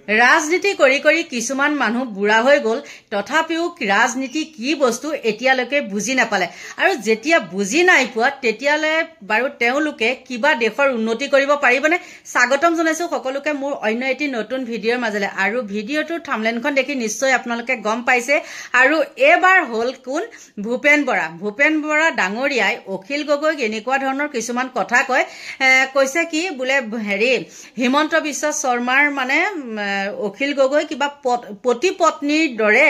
ৰাজনীতি কৰি কৰি কিছুমান মানুহ বুঢ়া হৈ গ'ল তথাপিও ৰাজনীতি কি বস্তু এতিয়ালৈকে বুজি নাপালে আৰু যেতিয়া বুজি নাই পোৱা তেতিয়ালে বাৰু তেওঁলোকে কিবা দেশৰ উন্নতি কৰিব পাৰিবনে স্বাগতম জনাইছো সকলোকে মোৰ অন্য এটি নতুন ভিডিঅ'ৰ মাজলে আৰু ভিডিঅ'টোৰ থাম্বনেইলখন দেখি নিশ্চয় আপোনালোকে গম পাইছে আৰু এবাৰ হ'ল কোন ভূপেন বৰা ডাঙৰীয়াই অখিল গগৈক এনেকুৱা ধৰণৰ কিছুমান কথা কৈছে কি বোলে হেৰি হিমন্ত বিশ্ব শৰ্মাৰ মানে অখিল গগৈ কিবা পতি পত্নীৰ দৰে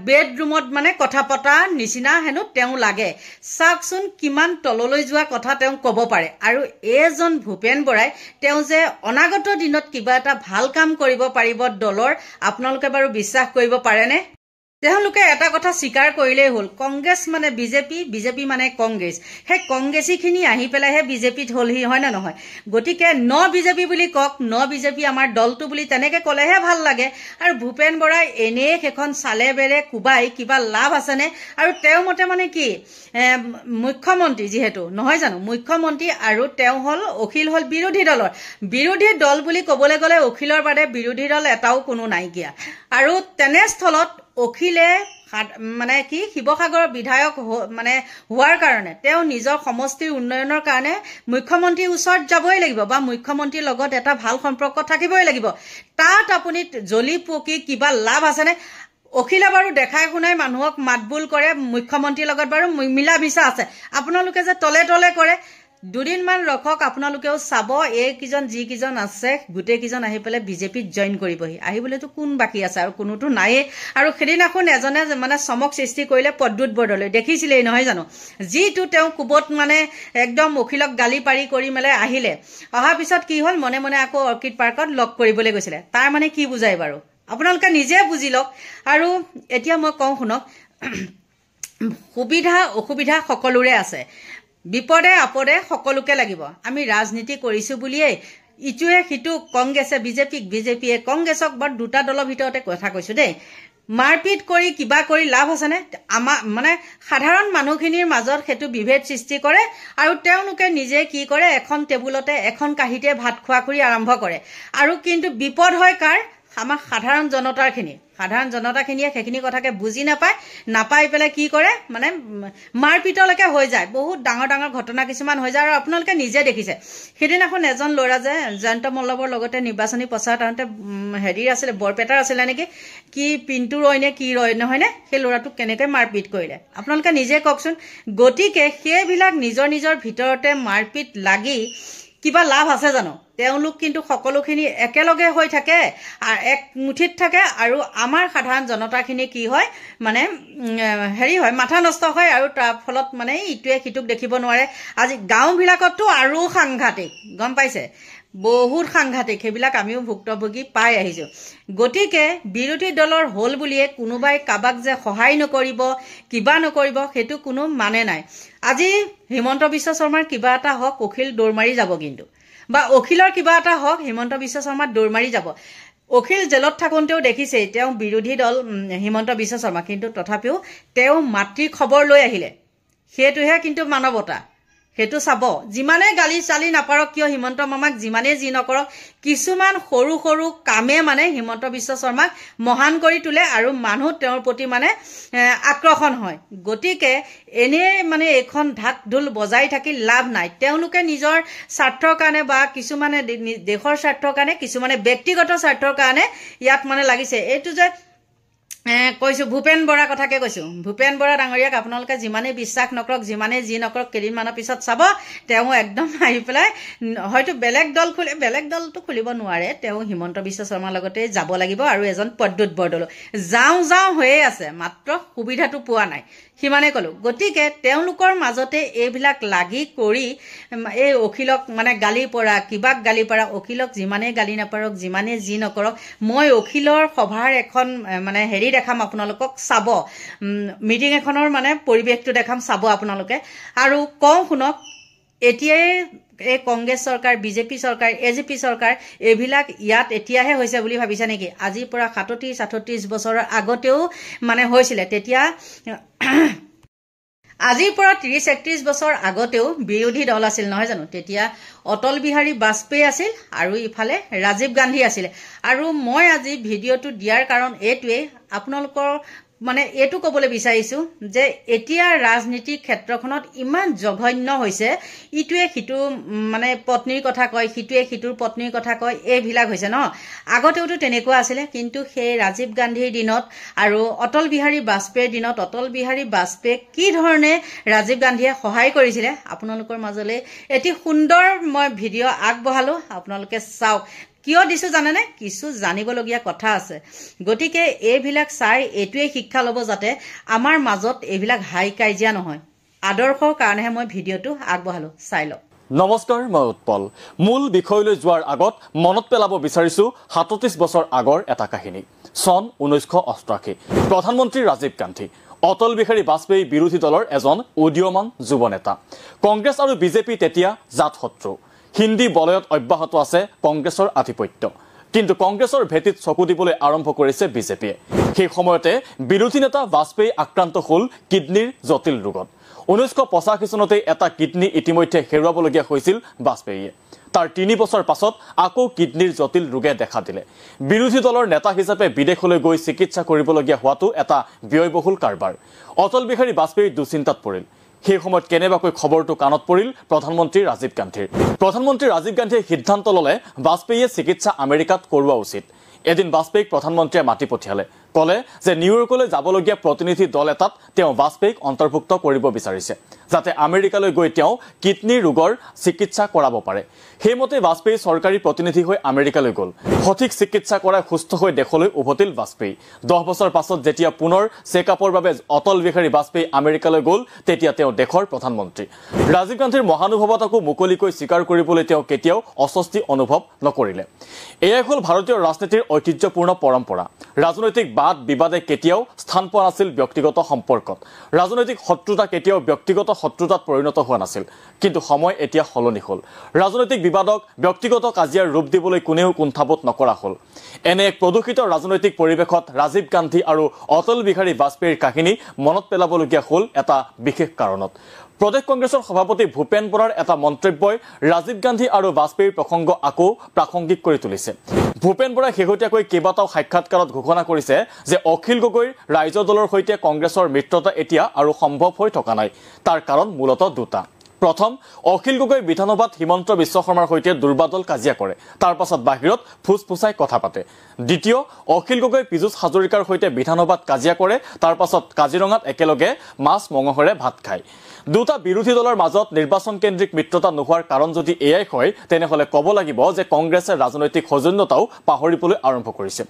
বেডৰুমত মানে কথা পতা নিচিনা হেনো তেওঁ লাগে চাওকচোন কিমান তললৈ যোৱা কথা তেওঁ ক'ব পাৰে আৰু এজন ভূপেন বৰাই তেওঁ যে অনাগত দিনত কিবা এটা ভাল কাম কৰিব পাৰিব দলৰ আপোনালোকে বাৰু বিশ্বাস কৰিব পাৰেনে তেওঁলোকে এটা কথা স্বীকাৰ কৰিলেই হ'ল কংগ্ৰেছ মানে বিজেপি মানে কংগ্ৰেছ হে কংগ্ৰেছীখিনি আহি পেলাইহে বিজেপিত হ'লহি হয় না নহয় গতিকে ন বিজেপি বুলি কক ন বিজেপি আমাৰ দলটো বুলি তেনেকে ক'লেহে ভাল লাগে আৰু ভূপেন বৰাই এনে সেইখন চালে বেৰে কুবাই কিবা লাভ আছেনে আৰু তেওঁ মতে মানে কি মুখ্যমন্ত্ৰী যিহেতু নহয় জানো মুখ্যমন্ত্ৰী আৰু তেওঁ অখিল হ'ল বিৰোধী দল বুলি ক'বলৈ গ'লে অখিলৰ বাদে বিৰোধী দল এটাও কোনো নাইকিয়া আৰু তেনেস্থলত অখিলে মানে কি শিৱসাগৰৰ বিধায়ক মানে হোৱাৰ কাৰণে তেওঁ নিজৰ সমষ্টিৰ উন্নয়নৰ কাৰণে মুখ্যমন্ত্ৰীৰ ওচৰত যাবই লাগিব বা মুখ্যমন্ত্ৰীৰ লগত এটা ভাল সম্পৰ্ক থাকিবই লাগিব তাত আপুনি জলি পকি কিবা লাভ আছেনে অখিলে বাৰু দেখাই শুনাই মানুহক মাতবোল কৰে মুখ্যমন্ত্ৰীৰ লগত বাৰু মিলা মিছা আছে আপোনালোকে যে তলে তলে কৰে দুদিনমান ৰখক আপোনালোকেও চাব এইকেইজন যিকেইজন আছে গোটেইকেইজন আহি পেলাই বিজেপিত জইন কৰিবহি আহিবলৈতো কোন বাকী আছে আৰু কোনোতো নাইয়ে আৰু সেইদিনাখন এজনে মানে চমক সৃষ্টি কৰিলে পদ্মুত বৰদলৈ দেখিছিলেই নহয় জানো যিটো তেওঁ কুবত মানে একদম অখিলক গালি পাৰি কৰি মেলে আহিলে অহাৰ পিছত কি হ'ল মনে মনে আকৌ অৰ্কিড পাৰ্কত লগ কৰিবলৈ গৈছিলে তাৰ মানে কি বুজাই বাৰু আপোনালোকে নিজে বুজি লওক আৰু এতিয়া মই কওঁ শুনক সুবিধা অসুবিধা সকলোৰে আছে বিপদে আপদে সকলোকে লাগিব আমি ৰাজনীতি কৰিছো বুলিয়েই ইটোৱে সিটো কংগ্ৰেছে বিজেপিয়ে কংগ্ৰেছক বৰ দুটা দলৰ ভিতৰতে কথা কৈছো দেই মাৰপিট কৰি কিবা কৰি লাভ আছেনে আমাৰ মানে সাধাৰণ মানুহখিনিৰ মাজত সেইটো বিভেদ সৃষ্টি কৰে আৰু তেওঁলোকে নিজে কি কৰে এখন টেবুলতে এখন কাঁহীতে ভাত খোৱা কৰি আৰম্ভ কৰে আৰু কিন্তু বিপদ হয় কাৰ আমাৰ সাধাৰণ জনতাখিনিয়ে সেইখিনি কথাকে বুজি নাপাই পেলাই কি কৰে মানে মাৰপিটলৈকে হৈ যায় বহুত ডাঙৰ ঘটনা কিছুমান হৈ যায় আৰু আপোনালোকে নিজে দেখিছে সেইদিনাখন এজন ল'ৰা যে জয়ন্ত মল্লবৰ লগতে নিৰ্বাচনী প্ৰচাৰ তাহতে হেৰি আছিলে বৰপেটাৰ আছিলে নেকি কি পিন্টু ৰয় নে কি ৰয় নহয়নে সেই ল'ৰাটোক কেনেকৈ মাৰপিট কৰিলে আপোনালোকে নিজে কওকচোন গতিকে সেইবিলাক নিজৰ ভিতৰতে মাৰপিট লাগি কিবা লাভ আছে জানো তেওঁলোক কিন্তু সকলোখিনি একেলগে হৈ থাকে আৰু এক মুঠিত থাকে আৰু আমাৰ সাধাৰণ জনতাখিনি কি হয় মানে হেৰি হয় মাথা নষ্ট হয় আৰু তাৰ ফলত মানে ইটোৱে সিটোক দেখিব নোৱাৰে আজি গাঁওবিলাকতো আৰু সাংঘাতিক গম পাইছে বহুত সাংঘাতিক সেইবিলাক আমিও ভুক্তভোগী পাই আহিছো গতিকে বিৰোধী দলৰ হ'ল বুলিয়ে কোনোবাই কাবাক যে সহায় নকৰিব কিবা নকৰিব সেইটো কোনো মানে নাই আজি হিমন্ত বিশ্ব শৰ্মাৰ কিবা এটা হওক অখিল দৌৰ মাৰি যাব কিন্তু বা অখিলৰ কিবা এটা হওক হিমন্ত বিশ্ব শৰ্মা দৌৰ মাৰি যাব অখিল জেলত থাকোঁতেও দেখিছে তেওঁ বিৰোধী দল হিমন্ত বিশ্ব শৰ্মা কিন্তু তথাপিও তেওঁ মাতৃ খবৰ লৈ আহিলে সেইটোহে কিন্তু মানৱতা সেইটো চাব যিমানে গালি চালি নাপাৰক কিয় হিমন্ত মামাক যিমানে যি নকৰক কিছুমান সৰু কামে মানে হিমন্ত বিশ্ব শৰ্মাক মহান কৰি তোলে আৰু মানুহ তেওঁৰ প্ৰতি মানে আকৰ্ষণ হয় গতিকে এনে মানে এখন ঢাক ঢোল বজাই থাকি লাভ নাই তেওঁলোকে নিজৰ স্বাৰ্থৰ কাৰণে বা কিছুমানে দেশৰ স্বাৰ্থৰ কাৰণে কিছুমানে ব্যক্তিগত স্বাৰ্থৰ কাৰণে ইয়াত মানে লাগিছে এইটো যে কৈছো ভূপেন বৰা কথাকে কৈছো ভূপেন বৰা ডাঙৰীয়াক আপোনালোকে যিমানে বিশ্বাস নকৰক যিমানে যি নকৰক কেইদিনমানৰ পিছত চাব তেওঁ একদম আহি পেলাই হয়তো বেলেগ দলটো খুলিব নোৱাৰে তেওঁ হিমন্ত বিশ্ব শৰ্মাৰ লগতে যাব লাগিব আৰু এজন পদ্মুত বৰদলৈ যাওঁ হৈয়ে আছে মাত্ৰ সুবিধাটো পোৱা নাই সিমানে ক'লো গতিকে তেওঁলোকৰ মাজতে এইবিলাক লাগি কৰি এই অখিলক মানে গালি পৰা কিবাক গালি পৰা অখিলক যিমানে গালি নাপাৰক যিমানে যি নকৰক মই অখিলৰ সভাৰ এখন মানে হেৰি দেখাম আপোনালোকক চাব মিটিং এখনৰ মানে পৰিৱেশটো দেখাম চাব আপোনালোকে আৰু কওঁ শুনক এতিয়াই এই কংগ্ৰেছ চৰকাৰ বিজেপি চৰকাৰ এজেপি চৰকাৰ এইবিলাক ইয়াত এতিয়াহে হৈছে বুলি ভাবিছে নেকি আজিৰ পৰা 37-38 বছৰৰ আগতেও মানে হৈছিলে তেতিয়া আজিৰ পৰা 30-31 বছৰ আগতেও বিৰোধী দল আছিল নহয় জানো তেতিয়া অটল বিহাৰী বাজপেয়ী আছিল আৰু ইফালে ৰাজীৱ গান্ধী আছিল আৰু মই আজি ভিডিঅ'টো দিয়াৰ কাৰণ এইটোৱে আপোনালোকৰ মানে এটো কবলৈ বিচাৰিছো যে এতিয়া ৰাজনীতিৰ ক্ষেত্ৰখনত ইমান জঘন্য হৈছে ইটোৱে হিটু মানে পত্নীৰ কথা কয় হিটুৱে হিটুৰ পত্নীৰ কথা কয় এইবিলাক হৈছে ন আগতেওটো তেনেকুৱা আছিল কিন্তু সেই ৰাজীৱ গান্ধীৰ দিনত আৰু অটল বিহাৰী বাজপেয়ীৰ দিনত অটল বিহাৰী বাজপেয়ীক কি ধৰণে ৰাজীৱ গান্ধীয়ে সহায় কৰিছিল আপোনালোকৰ মাজলৈ এটি সুন্দৰ মই ভিডিঅ' আগবঢ়ালো আপোনালোকে চাওক কিয় দিছো জানেনে কিছু জানিবলগীয়া কথা আছে গতিকে এইবিলাক চাই এটোৱে শিক্ষা লব যাতে আমাৰ মাজত এইবিলাক হাই কাজিয়া নহয় আদৰ্শৰ কাৰণেহে মই ভিডিঅ'টো আগবঢ়ালো চাই লওক নমস্কাৰ মই উৎপল মূল বিষয়লৈ যোৱাৰ আগত মনত পেলাব বিচাৰিছো 37 বছৰ আগৰ এটা কাহিনী সন 1988 প্ৰধানমন্ত্ৰী ৰাজীৱ গান্ধী অটল বিহাৰী বাজপেয়ী বিৰোধী দলৰ এজন উদীয়মান যুৱ নেতা কংগ্ৰেছ আৰু বিজেপি তেতিয়া জাত শত্ৰু হিন্দী বলয়ত অব্যাহত আছে কংগ্ৰেছৰ আধিপত্য কিন্তু কংগ্ৰেছৰ ভেটিত চকু দিবলৈ আৰম্ভ কৰিছে বিজেপিয়ে সেই সময়তে বিৰোধী নেতা বাজপেয়ী আক্ৰান্ত হল কিডনিৰ জটিল ৰোগত 1985 চনতে এটা কিডনি ইতিমধ্যে হেৰুৱাবলগীয়া হৈছিল বাজপেয়ীয়ে তাৰ 3 বছৰ পাছত আকৌ কিডনিৰ জটিল ৰোগে দেখা দিলে বিৰোধী দলৰ নেতা হিচাপে বিদেশলৈ গৈ চিকিৎসা কৰিবলগীয়া হোৱাটো এটা ব্যয়বহুল কাৰবাৰ অটল বিহাৰী বাজপেয়ী দুচিন্তাত পৰিল সেই সময়ত কেনেবাকৈ খবৰটো কাণত পৰিল প্ৰধানমন্ত্ৰী ৰাজীৱ গান্ধীৰ প্ৰধানমন্ত্ৰী ৰাজীৱ গান্ধীয়ে সিদ্ধান্ত ললে বাজপেয়ীয়ে চিকিৎসা আমেৰিকাত কৰোৱা উচিত এদিন বাজপেয়ীক প্ৰধানমন্ত্ৰীয়ে মাতি পঠিয়ালে কলে যে নিউয়ৰ্কলৈ যাবলগীয়া প্ৰতিনিধি দল এটাত তেওঁ বাজপেয়ীক অন্তৰ্ভুক্ত কৰিব বিচাৰিছে যাতে আমেৰিকালৈ গৈ তেওঁ কিডনি ৰোগৰ চিকিৎসা কৰাব পাৰে সেইমতে বাজপেয়ী চৰকাৰী প্ৰতিনিধি হৈ আমেৰিকালৈ গল সঠিক চিকিৎসা কৰাই সুস্থ হৈ দেশলৈ উভতিল বাজপেয়ী 10 বছৰ পাছত যেতিয়া পুনৰ চেকআপৰ বাবে অটল বিহাৰী বাজপেয়ী আমেৰিকালৈ গল তেতিয়া তেওঁ দেশৰ প্ৰধানমন্ত্ৰী ৰাজীৱ গান্ধীৰ মহানুভৱতাকো মুকলিকৈ স্বীকাৰ কৰিবলৈ তেওঁ কেতিয়াও অস্বস্তি অনুভৱ নকৰিলে এয়াই হল ভাৰতীয় ৰাজনীতিৰ ঐতিহ্যপূৰ্ণ পৰম্পৰা ৰাজনৈতিক বাদ বিবাদে কেতিয়াও স্থান পোৱা নাছিল ব্যক্তিগত সম্পৰ্কত ৰাজনৈতিক শত্ৰুতা কেতিয়াও ব্যক্তিগত শত্ৰুতাত পৰিণত হোৱা নাছিল কিন্তু সময় এতিয়া সলনি হল ৰাজনৈতিক বিবাদক ব্যক্তিগত কাজিয়াৰ ৰূপ দিবলৈ কোনেও কুণ্ঠাবোধ নকৰা হল এনে এক প্ৰদূষিত ৰাজনৈতিক পৰিৱেশত ৰাজীৱ গান্ধী আৰু অটল বিহাৰী বাজপেয়ীৰ কাহিনী মনত পেলাবলগীয়া হল এটা বিশেষ কাৰণত প্ৰদেশ কংগ্ৰেছৰ সভাপতি ভূপেন বৰাৰ এটা মন্তব্যই ৰাজীৱ গান্ধী আৰু বাজপেয়ীৰ প্ৰসংগ আকৌ প্ৰাসংগিক কৰি তুলিছে ভূপেন বৰাই শেহতীয়াকৈ কেইবাটাও সাক্ষাৎকাৰত ঘোষণা কৰিছে যে অখিল গগৈৰ ৰাজ্য দলৰ সৈতে কংগ্ৰেছৰ মিত্ৰতা এতিয়া আৰু সম্ভৱ হৈ থকা নাই তাৰ কাৰণ মূলতঃ দুটা প্ৰথম অখিল গগৈ বিধানসভাত হিমন্ত বিশ্ব শৰ্মাৰ সৈতে দুৰ্বাদল কাজিয়া কৰে তাৰ পাছত বাহিৰত ফুসফুসাই কথা পাতে দ্বিতীয় অখিল গগৈ পীযুষ হাজৰিকাৰ সৈতে বিধানসভাত কাজিয়া কৰে তাৰ পাছত কাজিৰঙাত একেলগে মাছ মঙহৰে ভাত খায় দুটা বিৰোধী দলৰ মাজত নিৰ্বাচন কেন্দ্ৰিক মিত্ৰতা নোহোৱাৰ কাৰণ যদি এয়াই হয় তেনেহলে ক'ব লাগিব যে কংগ্ৰেছে ৰাজনৈতিক সৌজন্যতাও পাহৰিবলৈ আৰম্ভ কৰিছে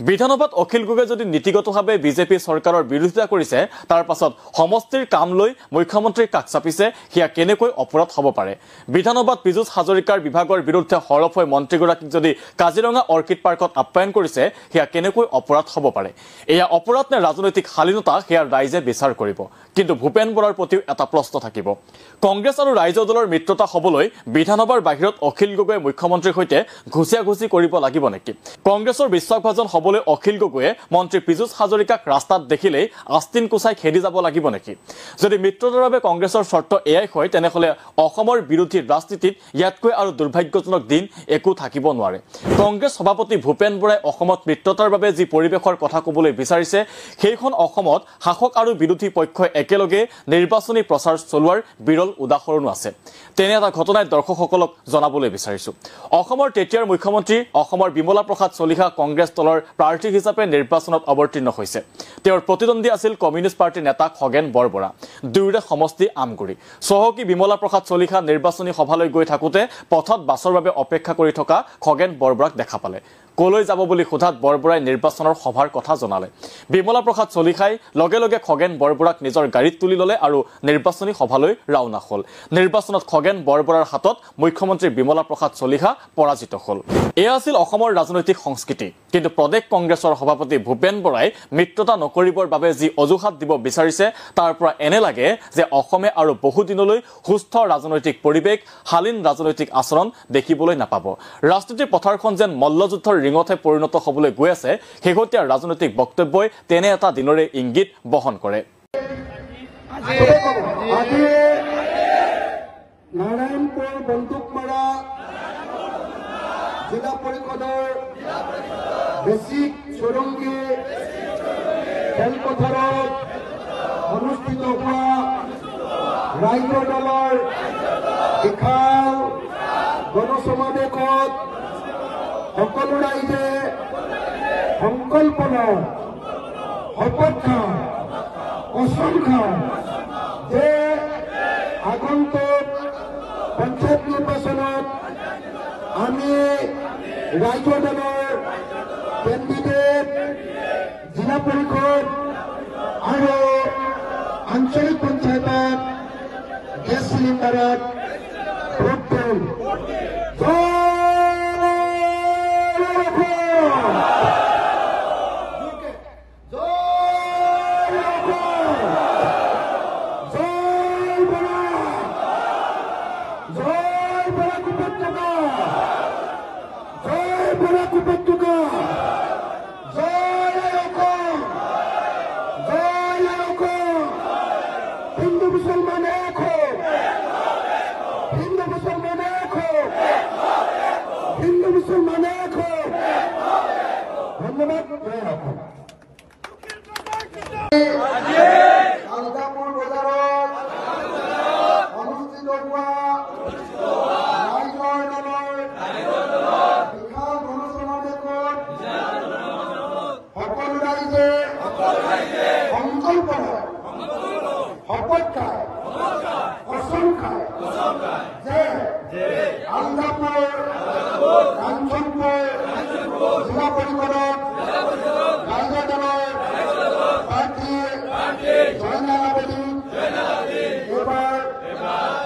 বিধানসভাত অখিল গগৈ যদি নীতিগতভাৱে বিজেপি চৰকাৰৰ বিৰোধিতা কৰিছে তাৰ পাছত সমষ্টিৰ কাম লৈ মুখ্যমন্ত্ৰীৰ কাষ চাপিছে হিয়া কেনেকৈ অপৰাধ হ'ব পাৰে বিধানসভাত পীযুষ হাজৰিকাৰ বিভাগৰ বিৰুদ্ধে হৰফ হৈ মন্ত্ৰীগৰাকীক যদি কাজিৰঙা অৰ্কিড পাৰ্কত আপ্যায়ন কৰিছে হিয়া কেনেকৈ অপৰাধ হ'ব পাৰে এয়া অপৰাধ নে ৰাজনৈতিক শালীনতা হিয়া ৰাইজে বিচাৰ কৰিব কিন্তু ভূপেন বৰাৰ প্ৰতিও এটা প্ৰশ্ন থাকিব কংগ্ৰেছ আৰু ৰাইজৰ দলৰ মিত্ৰতা হ'বলৈ বিধানসভাৰ বাহিৰত অখিল গগৈয়ে মুখ্যমন্ত্ৰীৰ সৈতে ঘুচিয়াঘুচি কৰিব লাগিব নেকি কংগ্ৰেছৰ বিশ্বাসভাজন হ'বলৈ অখিল গগৈয়ে মন্ত্ৰী পীযুষ হাজৰিকাক ৰাস্তাত দেখিলেই আস্তিন কুচাই খেদি যাব লাগিব নেকি যদি মিত্ৰতাৰ বাবে কংগ্ৰেছৰ চৰ্ত এয়াই হয় তেনেহলে অসমৰ বিৰোধী ৰাজনীতিত ইয়াতকৈ আৰু দুৰ্ভাগ্যজনক দিন একো থাকিব নোৱাৰে কংগ্ৰেছ সভাপতি ভূপেন বৰাই অসমত মিত্ৰতাৰ বাবে যি পৰিৱেশৰ কথা ক'বলৈ বিচাৰিছে সেইখন অসমত শাসক আৰু বিৰোধী পক্ষই একেলগে নিৰ্বাচনী প্ৰচাৰ চলোৱাৰ বিৰল উদাহৰণো আছে তেনে এটা ঘটনাই দৰ্শকসকলক জনাবলৈ বিচাৰিছো অসমৰ তেতিয়াৰ মুখ্যমন্ত্ৰী অসমৰ বিমলা প্ৰসাদ চলিহা কংগ্ৰেছ দলৰ প্ৰাৰ্থী হিচাপে নিৰ্বাচনত অৱতীৰ্ণ হৈছে তেওঁৰ প্ৰতিদ্বন্দ্বী আছিল কমিউনিষ্ট পাৰ্টিৰ নেতা খগেন বৰবৰা দুয়োৰে সমষ্টি আমগুৰি সহকী বিমলা প্ৰসাদ চলিহা নিৰ্বাচনী সভালৈ গৈ থাকোতে পথত বাছৰ বাবে অপেক্ষা কৰি থকা খগেন বৰবৰাক দেখা পালে কলৈ যাব বুলি সোধাত বৰবৰাই নিৰ্বাচনৰ সভাৰ কথা জনালে বিমলা প্ৰসাদ চলিহাই লগে লগে খগেন বৰবৰাক নিজৰ গাড়ীত তুলি ললে আৰু নিৰ্বাচনী সভালৈ ৰাওনা হল নিৰ্বাচনত খগেন বৰবৰাৰ হাতত মুখ্যমন্ত্ৰী বিমলা প্ৰসাদ চলিহা পৰাজিত হল এয়া আছিল অসমৰ ৰাজনৈতিক সংস্কৃতি কিন্তু প্ৰদেশ কংগ্ৰেছৰ সভাপতি ভূপেন বৰাই মিত্ৰতা নকৰিবৰ বাবে যি অজুহাত দিব বিচাৰিছে তাৰ পৰা এনে লাগে যে অসমে আৰু বহু দিনলৈ সুস্থ ৰাজনৈতিক পৰিৱেশ শালীন ৰাজনৈতিক আচৰণ দেখিবলৈ নাপাব ৰাজনীতিৰ পথাৰখন যেন মল্লযুদ্ধৰ ৰিঙতহে পৰিণত হ'বলৈ গৈ আছে শেহতীয়া ৰাজনৈতিক বক্তব্যই তেনে এটা দিনৰে ইংগিত বহন কৰে আজি নাৰায়ণপুৰ বন্দুকমাৰা জিলা পৰিষদৰ বেছিক চৌৰংগী খেলপথাৰত অনুষ্ঠিত হোৱা ৰাইজৰ দলৰ বিশাল গণসমাৱেশত সকলো ৰাইজে সংকল্প লয়, শপত খায়, কচম খায় যে আগন্তুক পঞ্চায়ত নিৰ্বাচনত আমি ৰাইজৰ দলৰ কেণ্ডিডেট জিলা পৰিষদ আৰু আঞ্চলিক পঞ্চায়তত গেছ চিলিণ্ডাৰত ভোট দিম। আলগাপুৰ বজাৰত অনুষ্ঠিত হোৱা ৰাইজৰ দলৰ বিশাল গণসমাৱেশত সকলো ৰাইজে সংকল্প লয়, শপত খায়, কচম খায় যে আলগাপুৰ কাঞ্চনপুৰ জিলা পৰিষদত ৰাইজৰ দলৰ প্ৰাৰ্থী জয়নাল আবেদীন এইবাৰ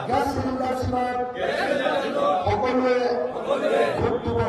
গেছ চিলিণ্ডাৰ চিনত সকলোৱে ভোট দিব।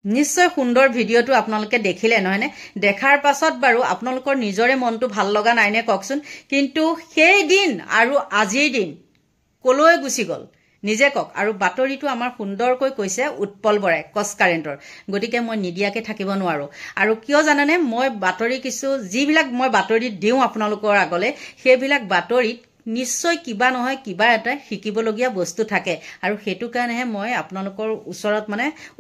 নিশ্চয় সুন্দৰ ভিডিঅ'টো আপোনালোকে দেখিলে নহয়নে? দেখাৰ পাছত বাৰু আপোনালোকৰ নিজৰে মনটো ভাল লগা নাইনে কওকচোন? কিন্তু সেই দিন আৰু আজিৰ দিন কলৈ গুচি গ'ল নিজে কওক। আৰু বাতৰিটো আমাৰ সুন্দৰকৈ কৈছে উৎপল বৰাই কচ কাৰেণ্টৰ। গতিকে মই নিদিয়াকে থাকিব নোৱাৰো। আৰু কিয় জানেনে, মই বাতৰি যিবিলাক মই বাতৰিত দিওঁ আপোনালোকৰ আগলৈ, সেইবিলাক বাতৰিত নিশ্চয় কিবা নহয় কিবা এটা শিকিবলগীয়া বস্তু থাকে। আৰু সেইটো কাৰণেহে মই আপোনালোকৰ ওচৰত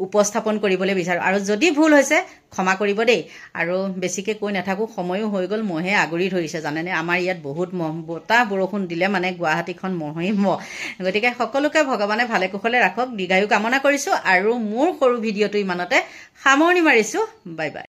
উপস্থাপন কৰিবলৈ বিচাৰোঁ। আৰু যদি ভুল হৈছে ক্ষমা কৰিব দেই। আৰু বেছিকৈ কৈ নাথাকোঁ, সময়ো হৈ গ'ল, মহে আগুৰি ধৰিছে জানেনে? আমাৰ ইয়াত বহুত মহ, বতাহ বৰষুণ দিলে গুৱাহাটীখন মহেই মহ। গতিকে সকলোকে ভগৱানে ভালে কুশলে ৰাখক, দীৰ্ঘায়ু কামনা কৰিছোঁ। আৰু মোৰ সৰু ভিডিঅ'টো ইমানতে সামৰণি মাৰিছোঁ। Bye bye.